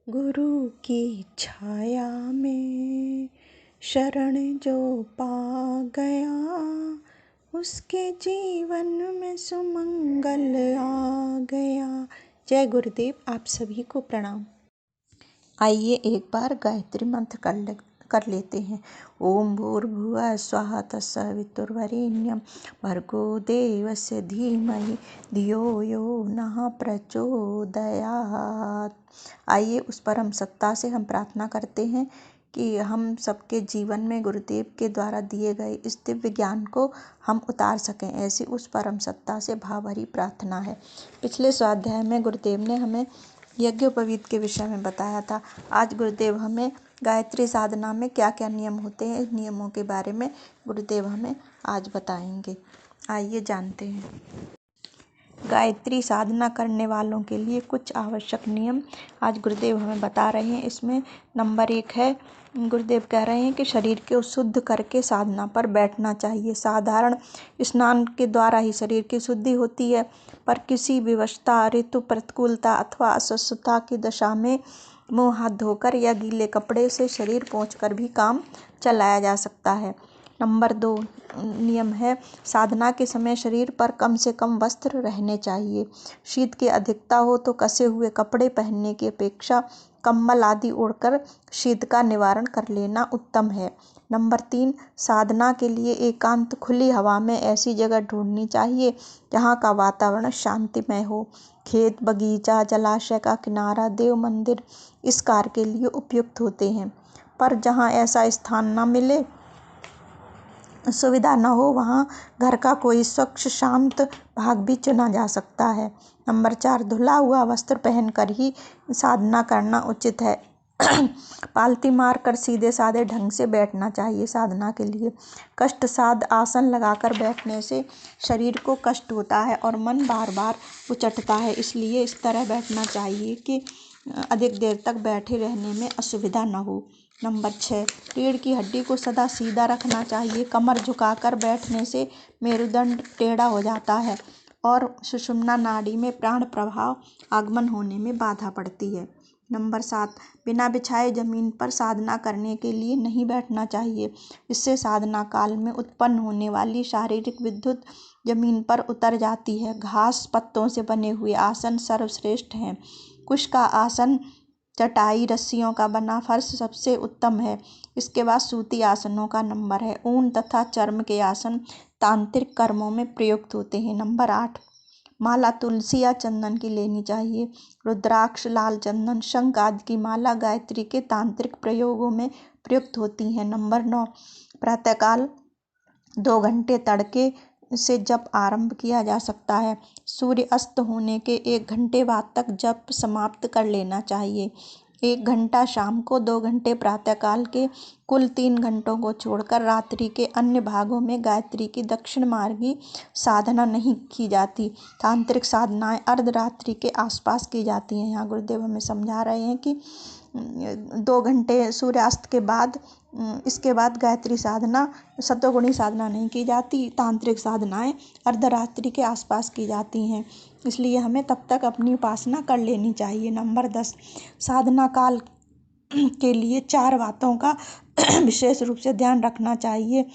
गुरु की छाया में शरण जो पा गया, उसके जीवन में सुमंगल आ गया। जय गुरुदेव। आप सभी को प्रणाम। आइए एक बार गायत्री मंत्र कर लेते हैं। ओम भूर्भुवः स्वः तत्सवितुर्वरेण्यं भर्गो देवस्य धीमहि धियो यो नः प्रचोदयात्। आइए उस परम सत्ता से हम प्रार्थना करते हैं कि हम सबके जीवन में गुरुदेव के द्वारा दिए गए इस दिव्य ज्ञान को हम उतार सकें। ऐसी उस परम सत्ता से भावभरी प्रार्थना है। पिछले स्वाध्याय में गुरुदेव ने हमें यज्ञोपवीत के विषय में बताया था। आज गुरुदेव हमें गायत्री साधना में क्या क्या नियम होते हैं, इस नियमों के बारे में गुरुदेव हमें आज बताएंगे। आइए जानते हैं। गायत्री साधना करने वालों के लिए कुछ आवश्यक नियम आज गुरुदेव हमें बता रहे हैं। इसमें नंबर 1 है, गुरुदेव कह रहे हैं कि शरीर को शुद्ध करके साधना पर बैठना चाहिए। साधारण स्नान के द्वारा ही शरीर की शुद्धि होती है, पर किसी विवशता, ऋतु प्रतिकूलता अथवा अस्वस्थता की दशा में मुँह हाथ धोकर या गीले कपड़े से शरीर पोंछकर भी काम चलाया जा सकता है। नंबर 2 नियम है, साधना के समय शरीर पर कम से कम वस्त्र रहने चाहिए। शीत की अधिकता हो तो कसे हुए कपड़े पहनने की अपेक्षा कंबल आदि ओढ़कर शीत का निवारण कर लेना उत्तम है। नंबर 3 साधना के लिए एकांत खुली हवा में ऐसी जगह ढूंढनी चाहिए जहाँ का वातावरण शांतिमय हो। खेत, बगीचा, जलाशय का किनारा, देव मंदिर इस कार्य के लिए उपयुक्त होते हैं, पर जहाँ ऐसा स्थान न मिले, सुविधा न हो, वहाँ घर का कोई स्वच्छ शांत भाग भी चुना जा सकता है। नंबर 4 धुला हुआ वस्त्र पहनकर ही साधना करना उचित है। पालती मारकर सीधे साधे ढंग से बैठना चाहिए। साधना के लिए कष्टसाध आसन लगाकर बैठने से शरीर को कष्ट होता है और मन बार बार उचटता है, इसलिए इस तरह बैठना चाहिए कि अधिक देर तक बैठे रहने में असुविधा न हो। नंबर 6 रीढ़ की हड्डी को सदा सीधा रखना चाहिए। कमर झुकाकर बैठने से मेरुदंड टेढ़ा हो जाता है और सुषुम्ना नाड़ी में प्राण प्रवाह आगमन होने में बाधा पड़ती है। नंबर 7 बिना बिछाए जमीन पर साधना करने के लिए नहीं बैठना चाहिए। इससे साधना काल में उत्पन्न होने वाली शारीरिक विद्युत जमीन पर उतर जाती है। घास पत्तों से बने हुए आसन सर्वश्रेष्ठ हैं। कुश का आसन, चटाई, रस्सियों का बना फर्श सबसे उत्तम है। इसके बाद सूती आसनों का नंबर है। ऊन तथा चर्म के आसन तांत्रिक कर्मों में प्रयुक्त होते हैं। नंबर 8 माला तुलसी या चंदन की लेनी चाहिए। रुद्राक्ष, लाल चंदन, शंख आदि की माला गायत्री के तांत्रिक प्रयोगों में प्रयुक्त होती हैं। नंबर 9 प्रातःकाल 2 घंटे तड़के से जप आरंभ किया जा सकता है। सूर्य अस्त होने के 1 घंटे बाद तक जप समाप्त कर लेना चाहिए। 1 घंटा शाम को, 2 घंटे प्रातःकाल के, कुल 3 घंटों को छोड़कर रात्रि के अन्य भागों में गायत्री की दक्षिण मार्गी साधना नहीं की जाती। तांत्रिक साधनाएं अर्धरात्रि के आसपास की जाती हैं। यहाँ गुरुदेव हमें समझा रहे हैं कि 2 घंटे सूर्यास्त के बाद, इसके बाद गायत्री साधना, सतोगुणी साधना नहीं की जाती। तांत्रिक साधनाएं अर्धरात्रि के आसपास की जाती हैं, इसलिए हमें तब तक अपनी उपासना कर लेनी चाहिए। नंबर 10 साधना काल के लिए 4 बातों का विशेष रूप से ध्यान रखना चाहिए।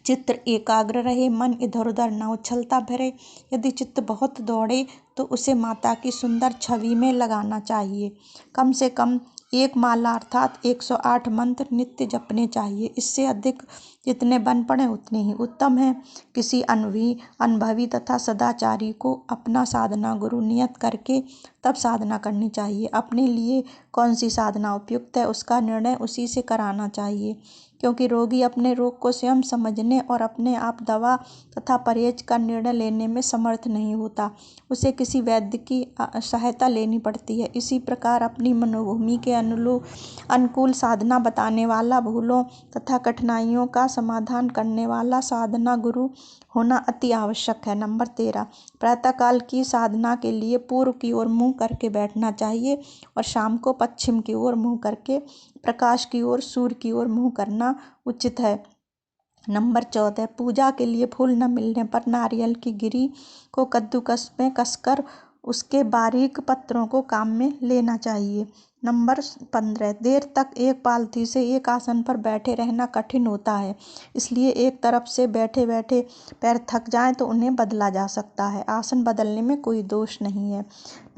चित्त एकाग्र रहे, मन इधर उधर न उछलता फिरे। यदि चित्त बहुत दौड़े तो उसे माता की सुंदर छवि में लगाना चाहिए। कम से कम 1 माला अर्थात 108 मंत्र नित्य जपने चाहिए। इससे अधिक जितने बन पड़े उतने ही उत्तम है। किसी अनुभवी तथा सदाचारी को अपना साधना गुरु नियत करके तब साधना करनी चाहिए। अपने लिए कौन सी साधना उपयुक्त है उसका निर्णय उसी से कराना चाहिए, क्योंकि रोगी अपने रोग को स्वयं समझने और अपने आप दवा तथा परहेज का निर्णय लेने में समर्थ नहीं होता। उसे किसी वैद्य की सहायता लेनी पड़ती है। इसी प्रकार अपनी मनोभूमि के अनुकूल साधना बताने वाला, भूलों तथा कठिनाइयों का समाधान करने वाला साधना गुरु होना अति आवश्यक है। नंबर 13 प्रातःकाल की साधना के लिए पूर्व की ओर मुँह करके बैठना चाहिए और शाम को पश्चिम की ओर मुँह करके, प्रकाश की ओर, सूर्य की ओर मुँह करना उचित है। नंबर 14 पूजा के लिए फूल न मिलने पर नारियल की गिरी को कद्दूकस में कसकर उसके बारीक पत्रों को काम में लेना चाहिए। नंबर 15, देर तक एक पालथी से एक आसन पर बैठे रहना कठिन होता है, इसलिए एक तरफ से बैठे बैठे पैर थक जाएं तो उन्हें बदला जा सकता है। आसन बदलने में कोई दोष नहीं है।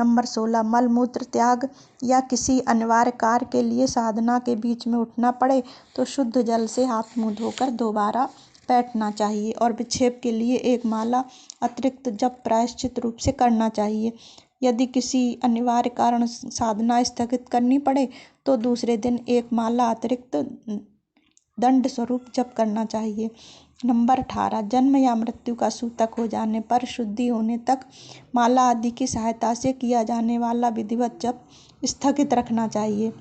नंबर 16, मल मूत्र त्याग या किसी अनिवार्य कार्य के लिए साधना के बीच में उठना पड़े तो शुद्ध जल से हाथ मुंह धोकर दोबारा बैठना चाहिए और विक्षेप के लिए एक माला अतिरिक्त जप प्रायश्चित रूप से करना चाहिए। यदि किसी अनिवार्य कारण साधना स्थगित करनी पड़े तो दूसरे दिन एक माला अतिरिक्त दंड स्वरूप जप करना चाहिए। नंबर 18, जन्म या मृत्यु का सूतक हो जाने पर शुद्धि होने तक माला आदि की सहायता से किया जाने वाला विधिवत जप स्थगित रखना चाहिए।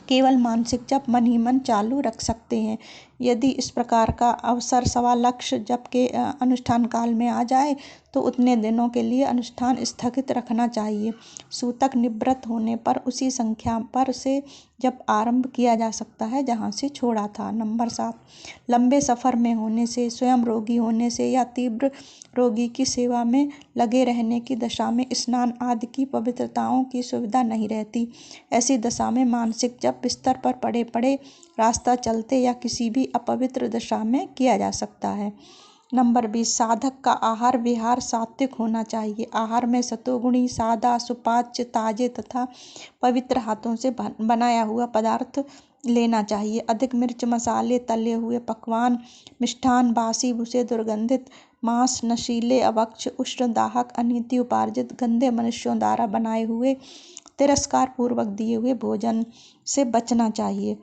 केवल मानसिक जप मन ही मन चालू रख सकते हैं। यदि इस प्रकार का अवसर सवा लक्ष्य जप के अनुष्ठान काल में आ जाए तो उतने दिनों के लिए अनुष्ठान स्थगित रखना चाहिए। सूतक निवृत्त होने पर उसी संख्या पर से जप आरंभ किया जा सकता है जहां से छोड़ा था। नंबर 7, लंबे सफ़र में होने से, स्वयं रोगी होने से या तीव्र रोगी की सेवा में लगे रहने की दशा में स्नान आदि की पवित्रताओं की सुविधा नहीं रहती। ऐसी दशा में मानसिक जप बिस्तर पर पड़े पड़े, रास्ता चलते या किसी भी अपवित्र दशा में किया जा सकता है। नंबर 20, साधक का आहार विहार सात्विक होना चाहिए। आहार में सतोगुणी, सादा, सुपाच्य, ताजे तथा पवित्र हाथों से बनाया हुआ पदार्थ लेना चाहिए। अधिक मिर्च मसाले, तले हुए पकवान, मिष्ठान, बासी भूसे, दुर्गंधित मांस, नशीले, अभक्ष, उष्ण, दाहक, अनीति उपार्जित, गंदे मनुष्यों द्वारा बनाए हुए, तिरस्कार पूर्वक दिए हुए भोजन से बचना चाहिए।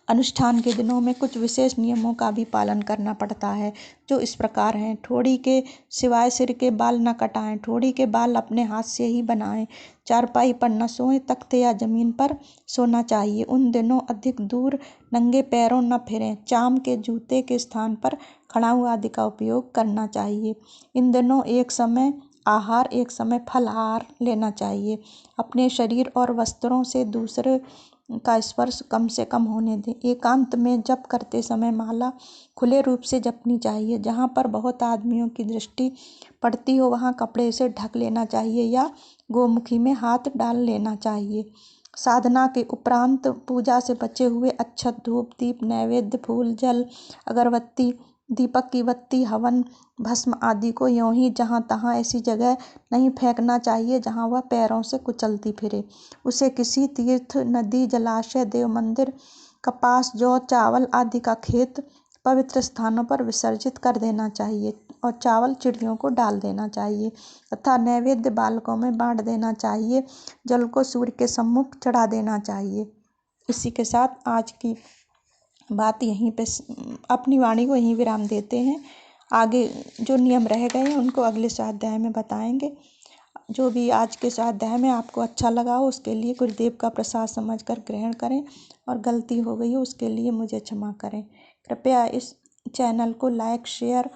अनुष्ठान के दिनों में कुछ विशेष नियमों का भी पालन करना पड़ता है, जो इस प्रकार हैं। ठोड़ी के सिवाय सिर के बाल न कटाएं। ठोड़ी के बाल अपने हाथ से ही बनाएं। चारपाई पर न सोएं। तख्ते या जमीन पर सोना चाहिए। उन दिनों अधिक दूर नंगे पैरों न फिरें। चाम के जूते के स्थान पर खड़ाऊ आदि का उपयोग करना चाहिए। इन दिनों एक समय आहार, एक समय फलाहार लेना चाहिए। अपने शरीर और वस्त्रों से दूसरे का स्पर्श कम से कम होने दें। एकांत में जप करते समय माला खुले रूप से जपनी चाहिए। जहाँ पर बहुत आदमियों की दृष्टि पड़ती हो वहाँ कपड़े से ढक लेना चाहिए या गोमुखी में हाथ डाल लेना चाहिए। साधना के उपरांत पूजा से बचे हुए अक्षत, धूप, दीप, नैवेद्य, फूल, जल, अगरबत्ती, दीपक की बत्ती, हवन, भस्म आदि को यों ही जहाँ तहाँ ऐसी जगह नहीं फेंकना चाहिए जहाँ वह पैरों से कुचलती फिरे। उसे किसी तीर्थ, नदी, जलाशय, देव मंदिर, कपास, जौ, चावल आदि का खेत पवित्र स्थानों पर विसर्जित कर देना चाहिए और चावल चिड़ियों को डाल देना चाहिए तथा नैवेद्य बालकों में बांट देना चाहिए। जल को सूर्य के सम्मुख चढ़ा देना चाहिए। इसी के साथ आज की बात यहीं पे अपनी वाणी को यहीं विराम देते हैं। आगे जो नियम रह गए हैं उनको अगले स्वाध्याय में बताएंगे। जो भी आज के स्वाध्याय में आपको अच्छा लगा हो उसके लिए गुरुदेव का प्रसाद समझकर ग्रहण करें और गलती हो गई हो उसके लिए मुझे क्षमा करें। कृपया इस चैनल को लाइक, शेयर,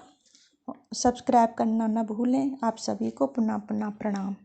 सब्सक्राइब करना न भूलें। आप सभी को पुनः पुनः प्रणाम।